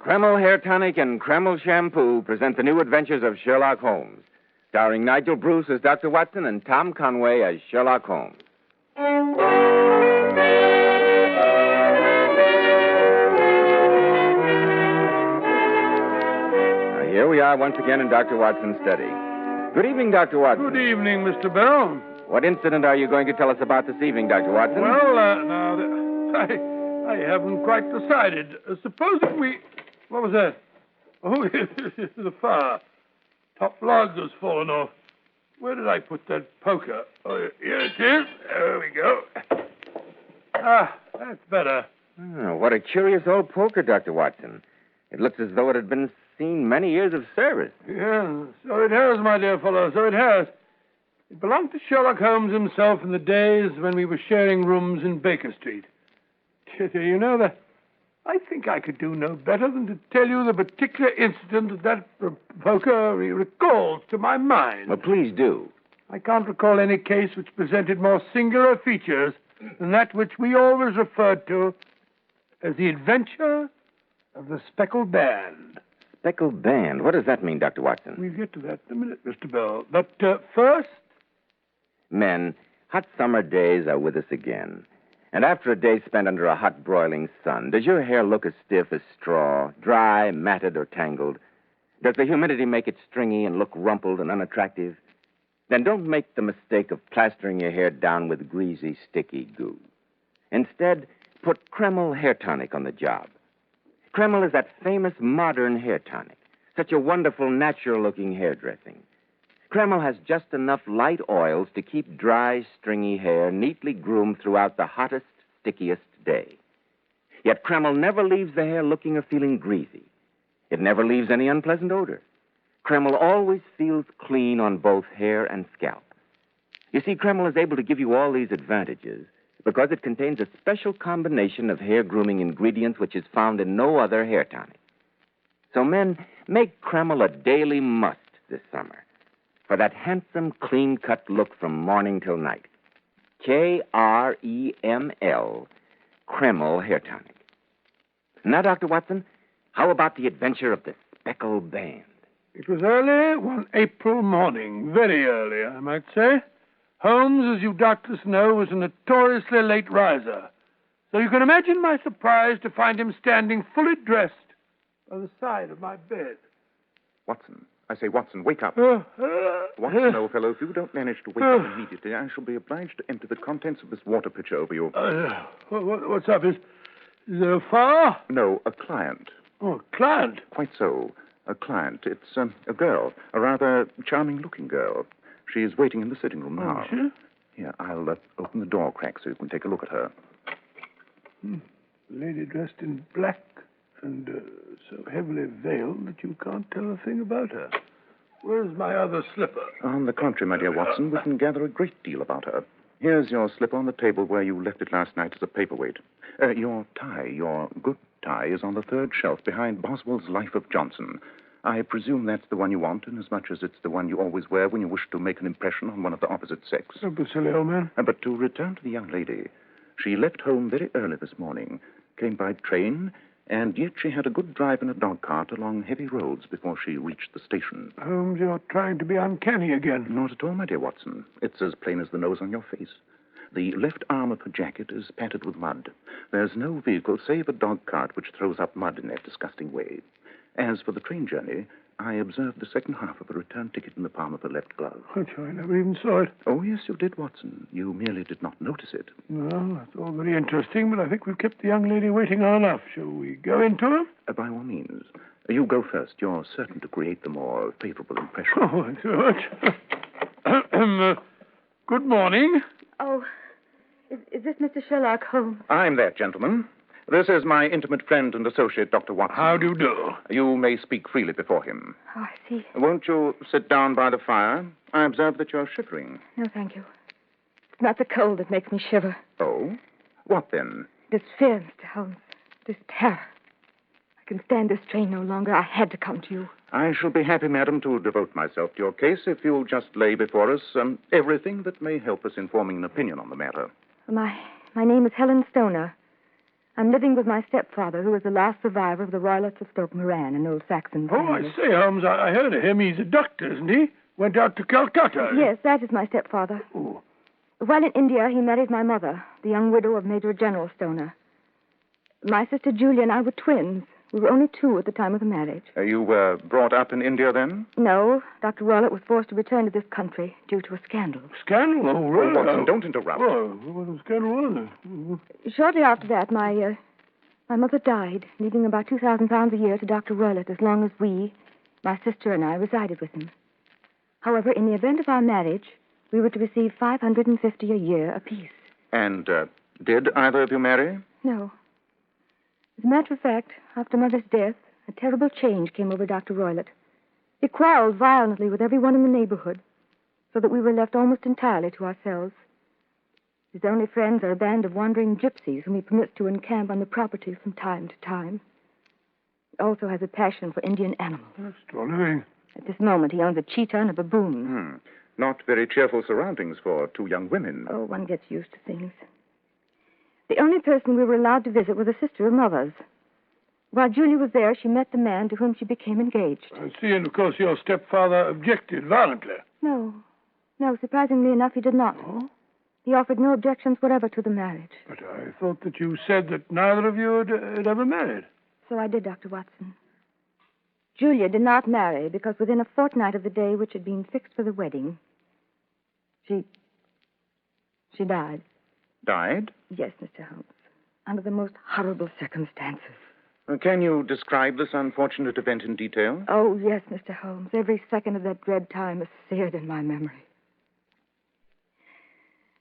Kreml Hair Tonic and Kreml Shampoo present the new adventures of Sherlock Holmes, starring Nigel Bruce as Dr. Watson and Tom Conway as Sherlock Holmes. Now, here we are once again in Dr. Watson's study. Good evening, Dr. Watson. Good evening, Mr. Bell. What incident are you going to tell us about this evening, Dr. Watson? Well, I haven't quite decided. Supposing we... What was that? Oh, the fire. Top log has fallen off. Where did I put that poker? Oh, here it is. There we go. Ah, that's better. Oh, what a curious old poker, Dr. Watson. It looks as though it had been seen many years of service. Yeah, so it has, my dear fellow, so it has. It belonged to Sherlock Holmes himself in the days when we were sharing rooms in Baker Street. You know that I think I could do no better than to tell you the particular incident that poker recalls to my mind. Well, please do. I can't recall any case which presented more singular features than that which we always referred to as the adventure of the Speckled Band. Speckled Band? What does that mean, Dr. Watson? We'll get to that in a minute, Mr. Bell. But first... Men, hot summer days are with us again. And after a day spent under a hot, broiling sun, does your hair look as stiff as straw, dry, matted, or tangled? Does the humidity make it stringy and look rumpled and unattractive? Then don't make the mistake of plastering your hair down with greasy, sticky goo. Instead, put Kreml Hair Tonic on the job. Kreml is that famous modern hair tonic, such a wonderful, natural-looking hairdressing. Kreml has just enough light oils to keep dry, stringy hair neatly groomed throughout the hottest, stickiest day. Yet Kreml never leaves the hair looking or feeling greasy. It never leaves any unpleasant odor. Kreml always feels clean on both hair and scalp. You see, Kreml is able to give you all these advantages because it contains a special combination of hair grooming ingredients which is found in no other hair tonic. So, men, make Kreml a daily must this summer for that handsome, clean-cut look from morning till night. Kreml, Kreml Hair Tonic. Now, Dr. Watson, how about the adventure of the Speckled Band? It was early one April morning, very early, I might say. Holmes, as you doubtless know, was a notoriously late riser. So you can imagine my surprise to find him standing fully dressed by the side of my bed. Watson. I say, Watson, wake up. Watson, old fellow, if you don't manage to wake up immediately, I shall be obliged to empty the contents of this water pitcher over you. What's up? Is there a fire? No, a client. Oh, a client? Quite so. A client. It's a girl, a rather charming-looking girl. She is waiting in the sitting room now. Oh, she? Here, I'll open the door crack so you can take a look at her. Lady dressed in black and so heavily veiled that you can't tell a thing about her. Where's my other slipper? On the contrary, my dear Watson, we can gather a great deal about her. Here's your slipper on the table where you left it last night as a paperweight. Your tie, your good tie, is on the third shelf behind Boswell's Life of Johnson. I presume that's the one you want, inasmuch as it's the one you always wear when you wish to make an impression on one of the opposite sex. Don't be silly, old man. But to return to the young lady, she left home very early this morning, came by train, and yet she had a good drive in a dog cart along heavy roads before she reached the station. Holmes, you're trying to be uncanny again. Not at all, my dear Watson. It's as plain as the nose on your face. The left arm of her jacket is patted with mud. There's no vehicle save a dog cart which throws up mud in that disgusting way. As for the train journey, I observed the second half of a return ticket in the palm of her left glove. I never even saw it. Oh, yes, you did, Watson. You merely did not notice it. Well, that's all very interesting, but I think we've kept the young lady waiting long enough. Shall we go into her? By all means. You go first. You're certain to create the more favorable impression. Oh, thanks very much. Good morning. Oh, is this Mr. Sherlock Holmes? I'm that gentleman. This is my intimate friend and associate, Dr. Watson. How do you do? You may speak freely before him. Oh, I see. Won't you sit down by the fire? I observe that you're shivering. No, thank you. It's not the cold that makes me shiver. Oh? What then? It is fear, Mr. Holmes. It is terror. I can stand this strain no longer. I had to come to you. I shall be happy, madam, to devote myself to your case if you'll just lay before us everything that may help us in forming an opinion on the matter. My name is Helen Stoner. I'm living with my stepfather, who is the last survivor of the Roylotts of Stoke Moran, an old Saxon family. Oh, I say, Holmes, I heard of him. He's a doctor, isn't he? Went out to Calcutta. Yes, that is my stepfather. Oh. While in India, he married my mother, the young widow of Major General Stoner. My sister Julia and I were twins. We were only 2 at the time of the marriage. You were brought up in India then? No, Dr. Roylott was forced to return to this country due to a scandal. Scandal? Oh, right. Oh, Watson, don't interrupt. Oh, what scandal was it? Shortly after that, my mother died, leaving about £2,000 a year to Dr. Roylott as long as we, my sister and I, resided with him. However, in the event of our marriage, we were to receive $550 a year apiece. And did either of you marry? No. As a matter of fact, after Mother's death, a terrible change came over Dr. Roylott. He quarreled violently with everyone in the neighborhood, so that we were left almost entirely to ourselves. His only friends are a band of wandering gypsies whom he permits to encamp on the property from time to time. He also has a passion for Indian animals. Extraordinary. At this moment, he owns a cheetah and a baboon. Not very cheerful surroundings for 2 young women. Oh, one gets used to things. The only person we were allowed to visit was a sister of Mother's. While Julia was there, she met the man to whom she became engaged. I see, and of course your stepfather objected violently. No, surprisingly enough, he did not. Oh? He offered no objections whatever to the marriage. But I thought that you said that neither of you had ever married. So I did, Dr. Watson. Julia did not marry because within a fortnight of the day which had been fixed for the wedding, she died. Died? Yes, Mr. Holmes. Under the most horrible circumstances. Can you describe this unfortunate event in detail? Oh, yes, Mr. Holmes. Every second of that dread time is seared in my memory.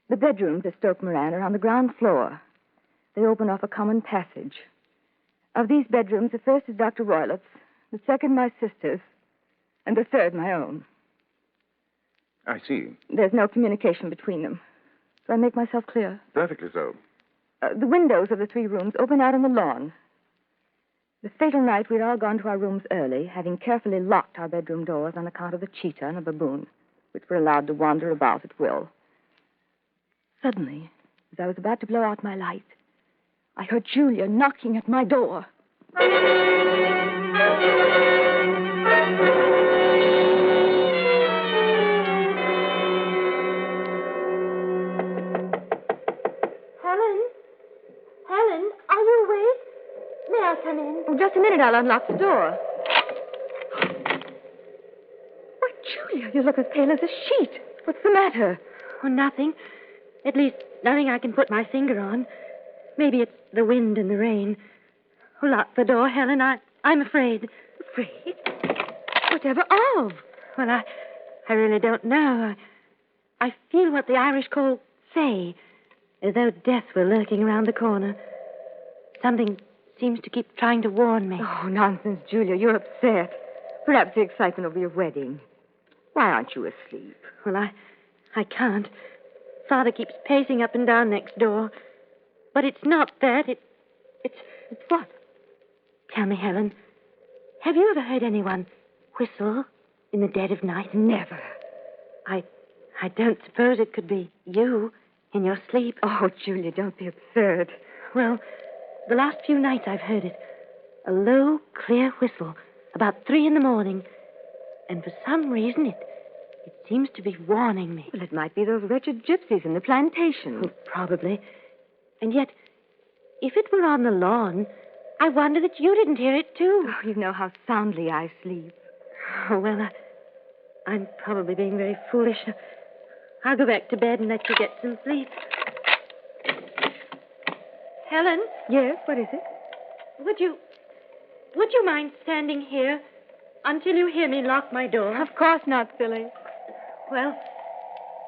The bedrooms at Stoke Moran are on the ground floor. They open off a common passage. Of these bedrooms, the first is Dr. Roylott's, the second my sister's, and the third my own. I see. There's no communication between them. Do I make myself clear? Perfectly so. The windows of the 3 rooms open out on the lawn. The fatal night, we'd all gone to our rooms early, having carefully locked our bedroom doors on account of the cheetah and a baboon, which were allowed to wander about at will. Suddenly, as I was about to blow out my light, I heard Julia knocking at my door. Helen, are you awake? May I come in? Oh, just a minute, I'll unlock the door. Why, Julia, you look as pale as a sheet. What's the matter? Oh, nothing. At least, nothing I can put my finger on. Maybe it's the wind and the rain. Oh, lock the door, Helen. I'm afraid. Afraid? Whatever of? Well, I really don't know. I feel what the Irish call say, as though death were lurking around the corner. Something seems to keep trying to warn me. Oh, nonsense, Julia. You're upset. Perhaps the excitement over your wedding. Why aren't you asleep? Well, I can't. Father keeps pacing up and down next door. But it's not that. It's what? Tell me, Helen. Have you ever heard anyone whistle in the dead of night? Never. I don't suppose it could be you in your sleep. Oh, Julia, don't be absurd. Well, the last few nights I've heard it. A low, clear whistle, about 3 a.m. And for some reason, it seems to be warning me. Well, it might be those wretched gypsies in the plantation. Oh, probably. And yet, if it were on the lawn, I wonder that you didn't hear it, too. Oh, you know how soundly I sleep. Oh, well, I'm probably being very foolish. I'll go back to bed and let you get some sleep. Helen? Yes, what is it? Would you mind standing here until you hear me lock my door? Of course not, silly. Well,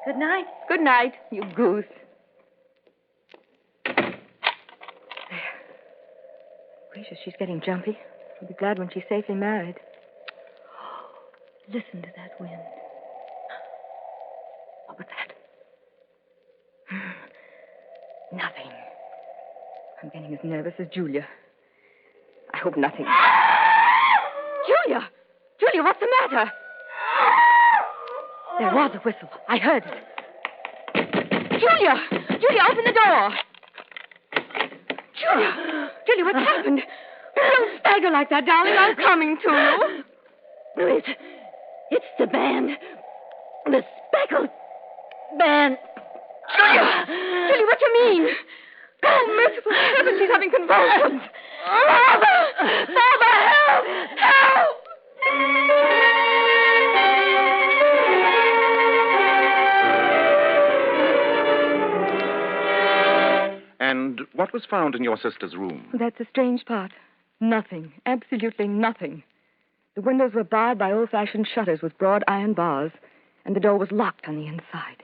good night. Good night, you goose. There. gracious, she's getting jumpy. She'll be glad when she's safely married. Listen to that wind. What was that? Nothing. I'm getting as nervous as Julia. I hope nothing. Julia! Julia, what's the matter? There was a whistle. I heard it. Julia! Julia, open the door! Julia! Julia, what's happened? Don't stagger like that, darling. I'm coming to you. It's the band. The Speckled band. Julia! Julia, what do you mean? Oh, merciful heaven, she's having convulsions. Father! Father, help! Help! And what was found in your sister's room? That's the strange part. Nothing. Absolutely nothing. The windows were barred by old-fashioned shutters with broad iron bars, and the door was locked on the inside.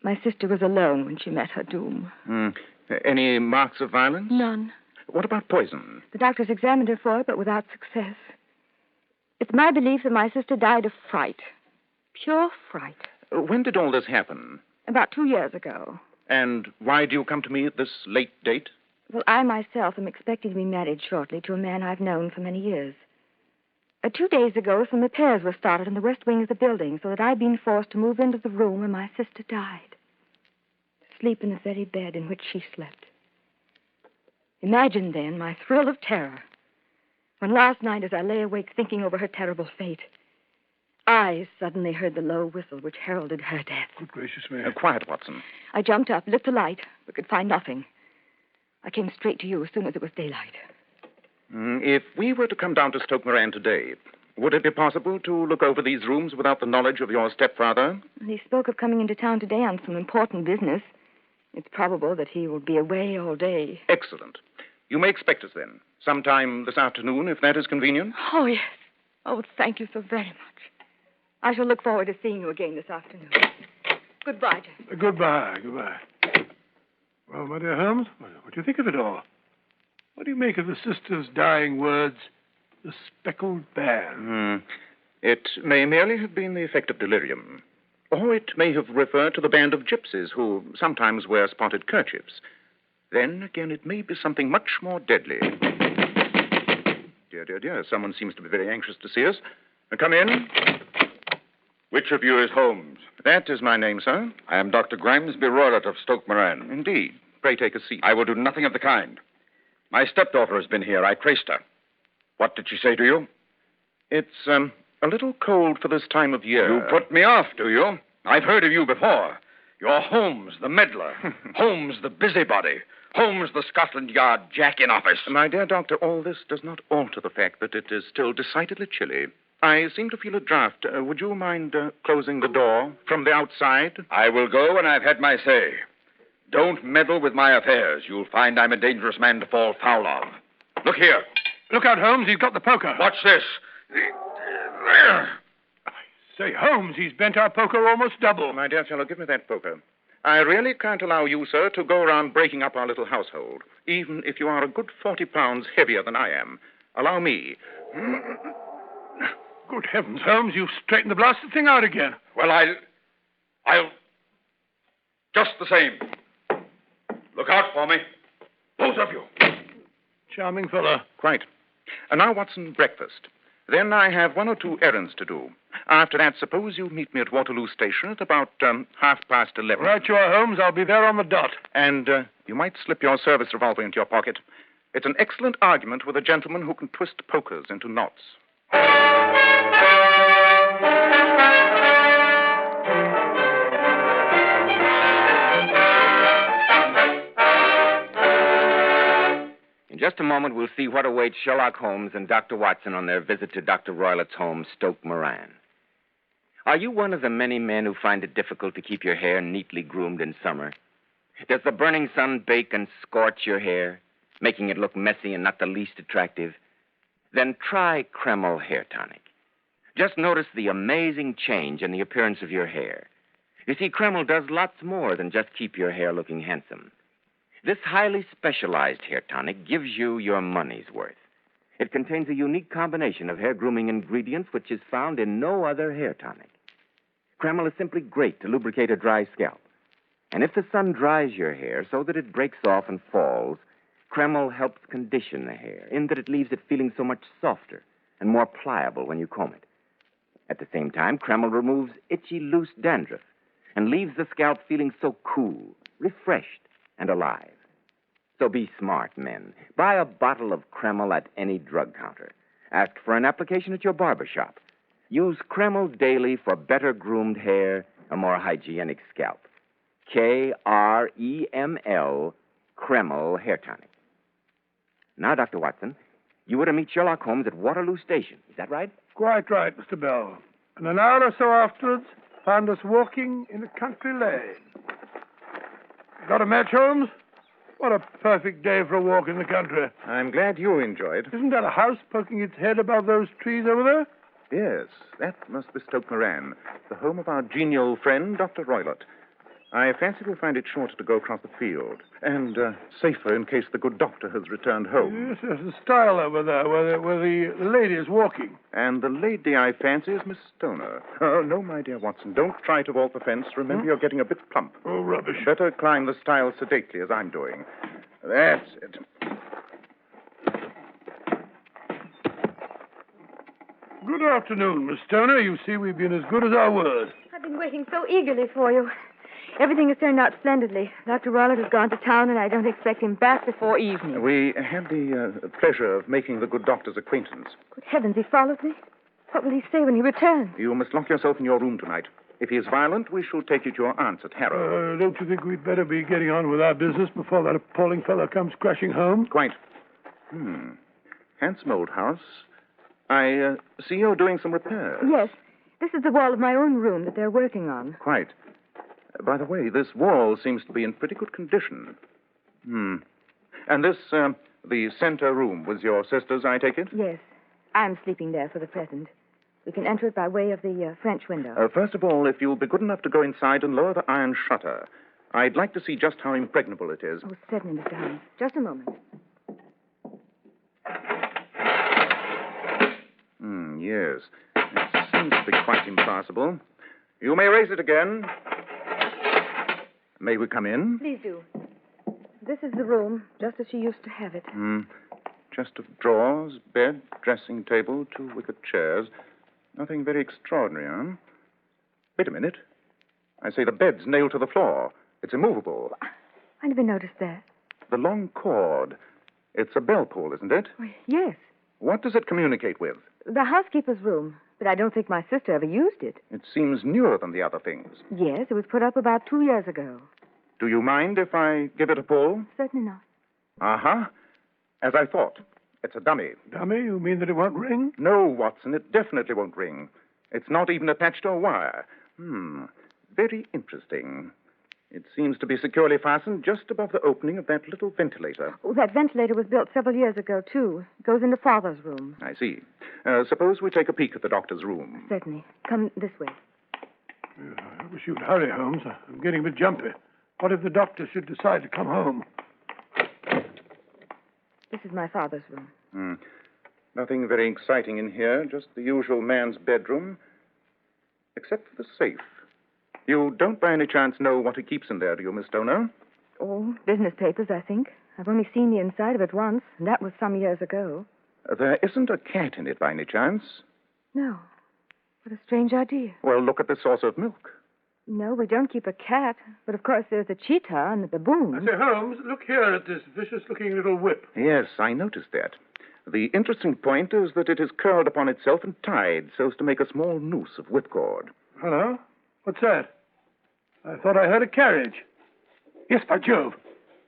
My sister was alone when she met her doom. Any marks of violence? None. What about poison? The doctors examined her for it, but without success. It's my belief that my sister died of fright. Pure fright. When did all this happen? About 2 years ago. And why do you come to me at this late date? Well, I myself am expecting to be married shortly to a man I've known for many years. 2 days ago, some repairs were started in the west wing of the building, so that I'd been forced to move into the room where my sister died. To sleep in the very bed in which she slept. Imagine, then, my thrill of terror when last night, as I lay awake thinking over her terrible fate, I suddenly heard the low whistle which heralded her death. Good gracious me. Quiet, Watson. I jumped up, lit the light, but could find nothing. I came straight to you as soon as it was daylight. If we were to come down to Stoke Moran today, would it be possible to look over these rooms without the knowledge of your stepfather? He spoke of coming into town today on some important business. It's probable that he will be away all day. Excellent. You may expect us then, sometime this afternoon, if that is convenient. Oh, yes. Oh, thank you so very much. I shall look forward to seeing you again this afternoon. Goodbye, Jack. Goodbye. Well, my dear Holmes, what do you think of it all? What do you make of the sister's dying words, the speckled band? It may merely have been the effect of delirium. Or it may have referred to the band of gypsies who sometimes wear spotted kerchiefs. Then, again, it may be something much more deadly. Dear, someone seems to be very anxious to see us. Come in. Which of you is Holmes? That is my name, sir. I am Dr. Grimesby Roylott of Stoke Moran. Indeed. Pray take a seat. I will do nothing of the kind. My stepdaughter has been here. I traced her. What did she say to you? It's a little cold for this time of year. You put me off, do you? I've heard of you before. You're Holmes, the meddler. Holmes, the busybody. Holmes, the Scotland Yard jack-in-office. My dear doctor, all this does not alter the fact that it is still decidedly chilly. I seem to feel a draft. Would you mind closing the door from the outside? I will go when I've had my say. Don't meddle with my affairs. You'll find I'm a dangerous man to fall foul of. Look here. Look out, Holmes. He's got the poker. Watch this. Say, Holmes, he's bent our poker almost double. My dear fellow, give me that poker. I really can't allow you, sir, to go around breaking up our little household, even if you are a good 40 pounds heavier than I am. Allow me. Good heavens, Holmes, you've straightened the blasted thing out again. Well, I'll... Just the same. Look out for me. Both of you. Charming fellow. Quite. And now, Watson, breakfast. Then I have 1 or 2 errands to do. After that, suppose you meet me at Waterloo Station at about 11:30. Right you are, Holmes. I'll be there on the dot. And you might slip your service revolver into your pocket. It's an excellent argument with a gentleman who can twist pokers into knots. In just a moment, we'll see what awaits Sherlock Holmes and Dr. Watson on their visit to Dr. Roylott's home, Stoke Moran. Are you one of the many men who find it difficult to keep your hair neatly groomed in summer? Does the burning sun bake and scorch your hair, making it look messy and not the least attractive? Then try Kreml Hair Tonic. Just notice the amazing change in the appearance of your hair. You see, Kreml does lots more than just keep your hair looking handsome. This highly specialized hair tonic gives you your money's worth. It contains a unique combination of hair grooming ingredients which is found in no other hair tonic. Kreml is simply great to lubricate a dry scalp. And if the sun dries your hair so that it breaks off and falls, Kreml helps condition the hair in that it leaves it feeling so much softer and more pliable when you comb it. At the same time, Kreml removes itchy, loose dandruff and leaves the scalp feeling so cool, refreshed, and alive. So be smart, men. Buy a bottle of Kreml at any drug counter. Ask for an application at your barber shop. Use Kreml daily for better groomed hair, a more hygienic scalp. Kreml, Kreml Hair Tonic. Now, Dr. Watson, you were to meet Sherlock Holmes at Waterloo Station. Is that right? Quite right, Mr. Bell. And an hour or so afterwards, found us walking in a country lane. Got a match, Holmes? What a perfect day for a walk in the country. I'm glad you enjoyed. Isn't that a house poking its head above those trees over there? Yes, that must be Stoke Moran, the home of our genial friend, Dr. Roylott. I fancy we'll find it shorter to go across the field, and safer in case the good doctor has returned home. Yes, there's a stile over there where the lady is walking. And the lady, I fancy, is Miss Stoner. Oh, no, my dear Watson, don't try to vault the fence. Remember, you're getting a bit plump. Oh, rubbish. Better climb the stile sedately, as I'm doing. That's it. Good afternoon, Miss Stoner. You see, we've been as good as our word. I've been waiting so eagerly for you. Everything has turned out splendidly. Dr. Roylott has gone to town, and I don't expect him back before evening. We had the pleasure of making the good doctor's acquaintance. Good heavens, he followed me? What will he say when he returns? You must lock yourself in your room tonight. If he is violent, we shall take you to your aunt's at Harrow. Don't you think we'd better be getting on with our business before that appalling fellow comes crashing home? Quite. Handsome old house. I see you're doing some repairs. Yes. This is the wall of my own room that they're working on. Quite. By the way, this wall seems to be in pretty good condition. And this, the center room, was your sister's, I take it? Yes. I'm sleeping there for the present. We can enter it by way of the French window. First of all, if you'll be good enough to go inside and lower the iron shutter, I'd like to see just how impregnable it is. Oh, certainly, Mr. Holmes. Just a moment. Yes. It seems to be quite impassable. You may raise it again. May we come in? Please do. This is the room, just as she used to have it. Chest of drawers, bed, dressing table, 2 wicker chairs. Nothing very extraordinary, huh? Wait a minute. I say the bed's nailed to the floor. It's immovable. I never noticed that. The long cord. It's a bell pull, isn't it? Oh, yes. What does it communicate with? The housekeeper's room. But I don't think my sister ever used it. It seems newer than the other things. Yes, it was put up about 2 years ago. Do you mind if I give it a pull? Certainly not. Uh-huh. As I thought. It's a dummy. Dummy? You mean that it won't ring? No, Watson, it definitely won't ring. It's not even attached to a wire. Very interesting. It seems to be securely fastened just above the opening of that little ventilator. Oh, that ventilator was built several years ago, too. It goes into Father's room. I see. Suppose we take a peek at the doctor's room. Certainly. Come this way. I wish you'd hurry, Holmes. I'm getting a bit jumpy. What if the doctor should decide to come home? This is my father's room. Nothing very exciting in here, just the usual man's bedroom, except for the safe. You don't by any chance know what he keeps in there, do you, Miss Stoner? Oh, business papers, I think. I've only seen the inside of it once, and that was some years ago. There isn't a cat in it by any chance? No. What a strange idea. Well, look at the saucer of milk. No, we don't keep a cat. But, of course, there's a cheetah and a baboon. I say, Holmes, look here at this vicious-looking little whip. Yes, I noticed that. The interesting point is that it is curled upon itself and tied so as to make a small noose of whipcord. Hello? What's that? I thought I heard a carriage. Yes, by Jove.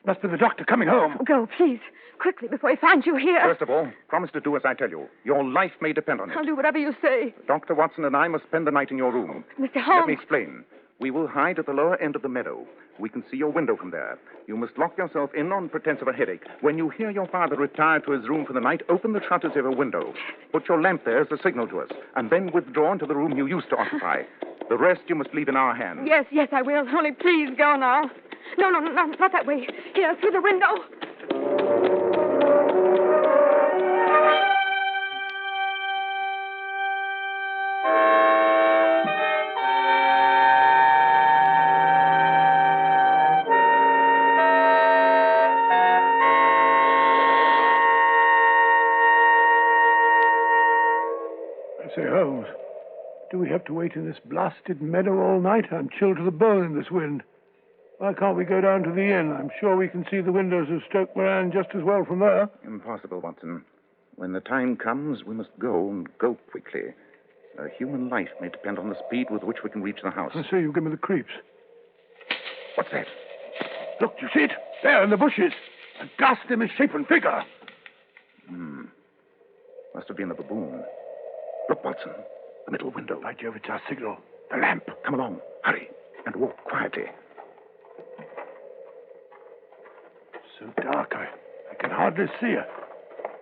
Must be the doctor coming home. Go, please. Quickly, before he finds you here. First of all, promise to do as I tell you. Your life may depend on it. I'll do whatever you say. Dr. Watson and I must spend the night in your room. Mr. Holmes. Let me explain. We will hide at the lower end of the meadow. We can see your window from there. You must lock yourself in on pretense of a headache. When you hear your father retire to his room for the night, open the shutters of your window. Put your lamp there as a signal to us, and then withdraw into the room you used to occupy. The rest you must leave in our hands. Yes, I will. Only please go now. No, not that way. Here, through the window. I say, Holmes, do we have to wait in this blasted meadow all night? I'm chilled to the bone in this wind. Why can't we go down to the inn? I'm sure we can see the windows of Stoke Moran just as well from there. Impossible, Watson. When the time comes, we must go, and go quickly. A human life may depend on the speed with which we can reach the house. I say, you give me the creeps. What's that? Look, do you see it? There in the bushes. A ghastly misshapen figure. Must have been the baboon. Look, Watson. The middle window. By Jove, it's our signal. The lamp. Come along. Hurry. And walk quietly. So dark, I can hardly see her.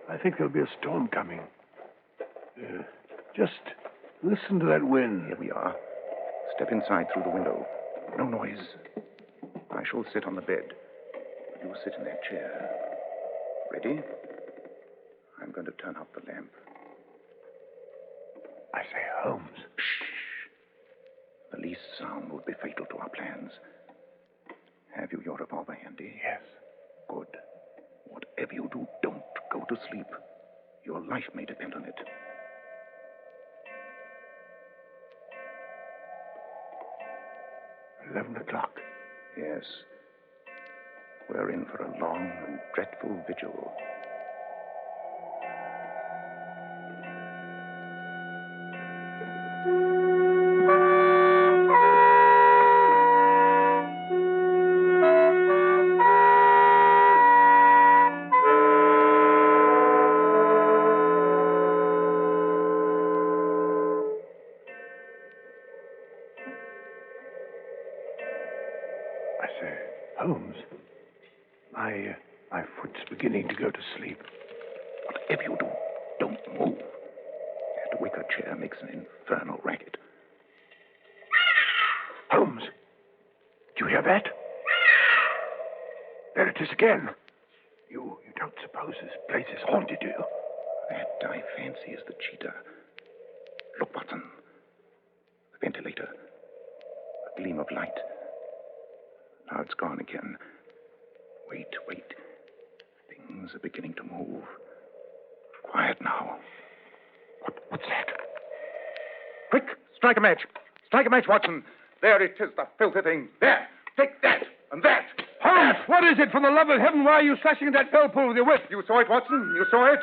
I think there'll be a storm coming. Just listen to that wind. Here we are. Step inside through the window. No noise. I shall sit on the bed. You sit in that chair. Ready? I'm going to turn out the lamp. I say, Holmes. Shh. The least sound would be fatal to our plans. Have you your revolver handy? Yes. Good. Whatever you do, don't go to sleep. Your life may depend on it. $11. Yes. We're in for a long and dreadful vigil. I say, Holmes, my foot's beginning to go to sleep. Whatever you do, don't move. That wicker chair makes an infernal racket. Holmes, do you hear that? There it is again. You don't suppose this place is haunted, do you? That, I fancy, is the cheetah. Look, Watson. The ventilator. A gleam of light. Now it's gone again. Wait. Things are beginning to move. Quiet now. What's that? Quick! Strike a match! Strike a match, Watson! There it is, the filthy thing. There! Take that! And that! Holmes, what is it? For the love of heaven, why are you slashing at that bell pull with your whip? You saw it, Watson? You saw it?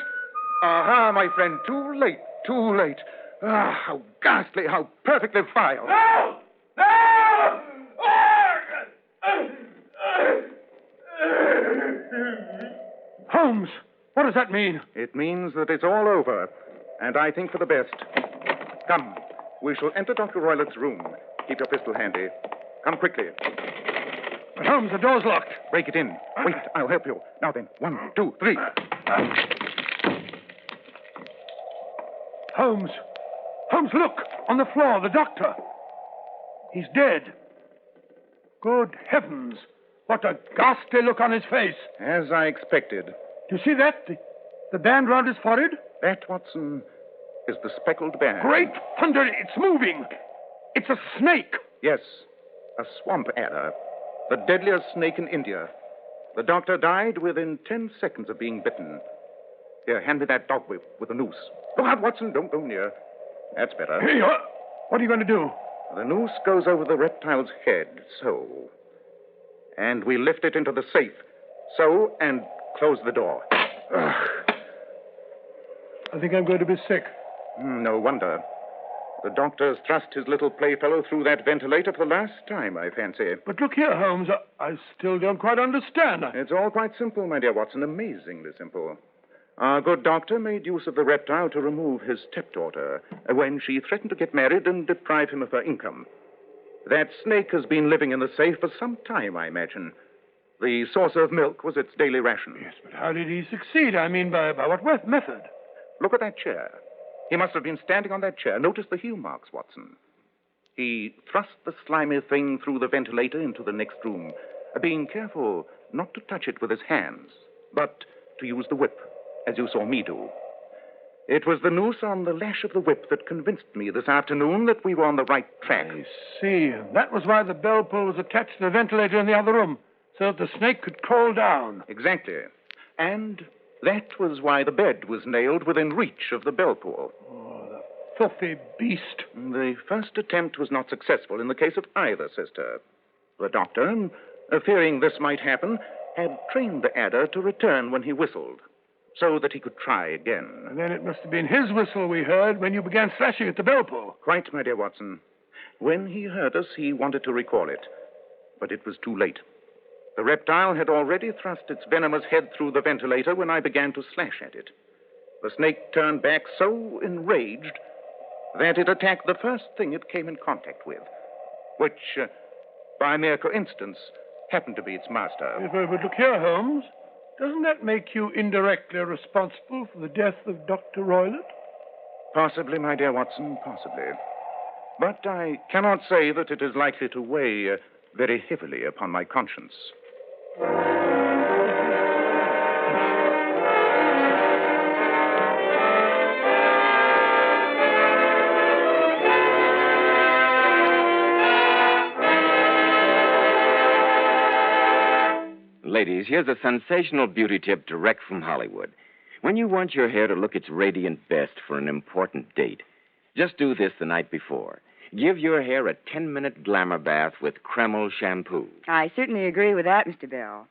Aha, my friend. Too late. Ah, how ghastly, how perfectly vile. No! Holmes, what does that mean? It means that it's all over, and I think for the best. Come, we shall enter Dr. Roylett's room. Keep your pistol handy. Come quickly. But Holmes, the door's locked. Break it in. Wait, I'll help you. Now then, 1, 2, 3. Holmes, look! On the floor, the doctor. He's dead. Good heavens! What a ghastly look on his face. As I expected. Do you see that? The band round his forehead? That, Watson, is the speckled band. Great thunder! It's moving! It's a snake! Yes, a swamp adder. The deadliest snake in India. The doctor died within 10 seconds of being bitten. Here, hand me that dog whip with the noose. Look out, Watson. Don't go near. That's better. Hey, what are you going to do? The noose goes over the reptile's head, so. And we lift it into the safe. So, and close the door. I think I'm going to be sick. No wonder. The doctor's thrust his little playfellow through that ventilator for the last time, I fancy. But look here, Holmes. I still don't quite understand. It's all quite simple, my dear Watson. Amazingly simple. Our good doctor made use of the reptile to remove his stepdaughter when she threatened to get married and deprive him of her income. That snake has been living in the safe for some time, I imagine. The saucer of milk was its daily ration. Yes, but how did he succeed? I mean, by what method? Look at that chair. He must have been standing on that chair. Notice the heel marks, Watson. He thrust the slimy thing through the ventilator into the next room, being careful not to touch it with his hands, but to use the whip, as you saw me do. It was the noose on the lash of the whip that convinced me this afternoon that we were on the right track. I see. And that was why the bell pull was attached to the ventilator in the other room, so that the snake could crawl down. Exactly. And that was why the bed was nailed within reach of the bell pull. Oh, the filthy beast. The first attempt was not successful in the case of either sister. The doctor, fearing this might happen, had trained the adder to return when he whistled, so that he could try again. And then it must have been his whistle we heard when you began slashing at the bell pull. Quite, my dear Watson. When he heard us, he wanted to recall it. But it was too late. The reptile had already thrust its venomous head through the ventilator when I began to slash at it. The snake turned back so enraged that it attacked the first thing it came in contact with, which, by mere coincidence, happened to be its master. But look here, Holmes. Doesn't that make you indirectly responsible for the death of Dr. Roylott? Possibly, my dear Watson, possibly. But I cannot say that it is likely to weigh very heavily upon my conscience. Ladies, here's a sensational beauty tip direct from Hollywood. When you want your hair to look its radiant best for an important date, just do this the night before. Give your hair a 10-minute glamour bath with Kreml shampoo. I certainly agree with that, Mr. Bell.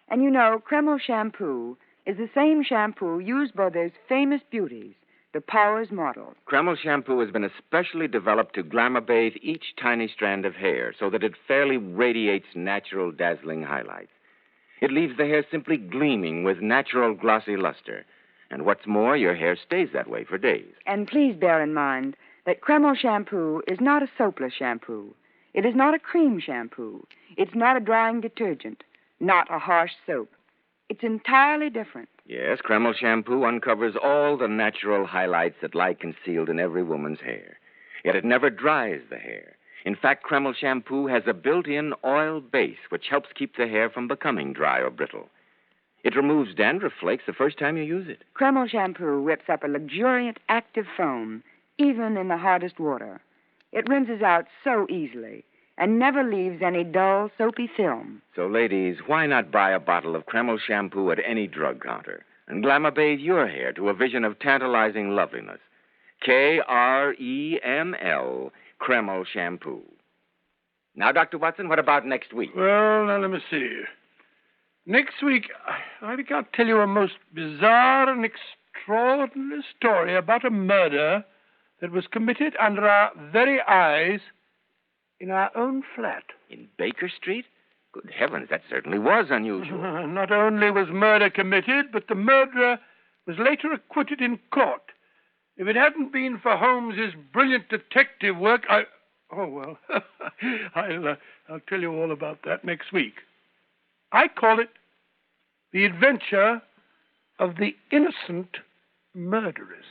And you know, Kreml shampoo is the same shampoo used by those famous beauties, the Powers models. Kreml shampoo has been especially developed to glamour bathe each tiny strand of hair so that it fairly radiates natural, dazzling highlights. It leaves the hair simply gleaming with natural glossy luster. And what's more, your hair stays that way for days. And please bear in mind that Kreml shampoo is not a soapless shampoo. It is not a cream shampoo. It's not a drying detergent, not a harsh soap. It's entirely different. Yes, Kreml shampoo uncovers all the natural highlights that lie concealed in every woman's hair. Yet it never dries the hair. In fact, Kreml shampoo has a built-in oil base which helps keep the hair from becoming dry or brittle. It removes dandruff flakes the first time you use it. Kreml shampoo whips up a luxuriant, active foam, even in the hardest water. It rinses out so easily and never leaves any dull, soapy film. So, ladies, why not buy a bottle of Kreml shampoo at any drug counter and glamour bathe your hair to a vision of tantalizing loveliness? Kreml, Kreml shampoo. Now, Dr. Watson, what about next week? Well, now, let me see. Next week, I think I'll tell you a most bizarre and extraordinary story about a murder that was committed under our very eyes in our own flat. In Baker Street? Good heavens, that certainly was unusual. Not only was murder committed, but the murderer was later acquitted in court. If it hadn't been for Holmes's brilliant detective work, I'll tell you all about that next week. I call it The Adventure of the Innocent Murderess.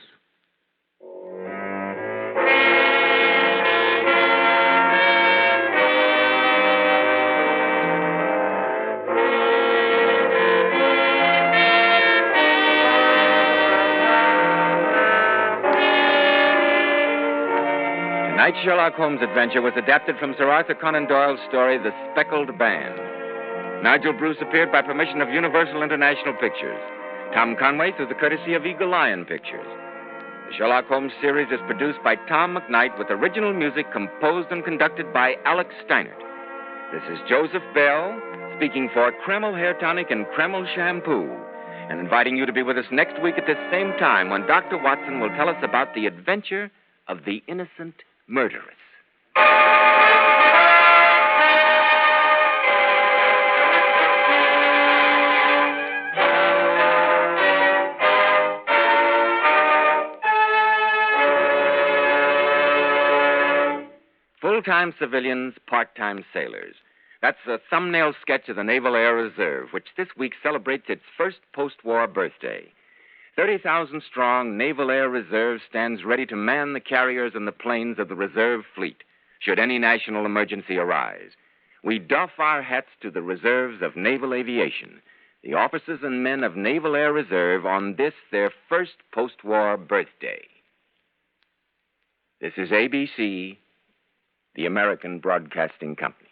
Tonight's Sherlock Holmes adventure was adapted from Sir Arthur Conan Doyle's story, The Speckled Band. Nigel Bruce appeared by permission of Universal International Pictures. Tom Conway through the courtesy of Eagle Lion Pictures. The Sherlock Holmes series is produced by Tom McKnight with original music composed and conducted by Alex Steinert. This is Joseph Bell speaking for Kreml Hair Tonic and Kreml Shampoo and inviting you to be with us next week at this same time when Dr. Watson will tell us about the adventure of the innocent murderess. Full-time civilians, part-time sailors. That's a thumbnail sketch of the Naval Air Reserve, which this week celebrates its first post-war birthday. 30,000-strong Naval Air Reserve stands ready to man the carriers and the planes of the reserve fleet, should any national emergency arise. We doff our hats to the reserves of naval aviation, the officers and men of Naval Air Reserve, on this, their first post-war birthday. This is ABC, the American Broadcasting Company.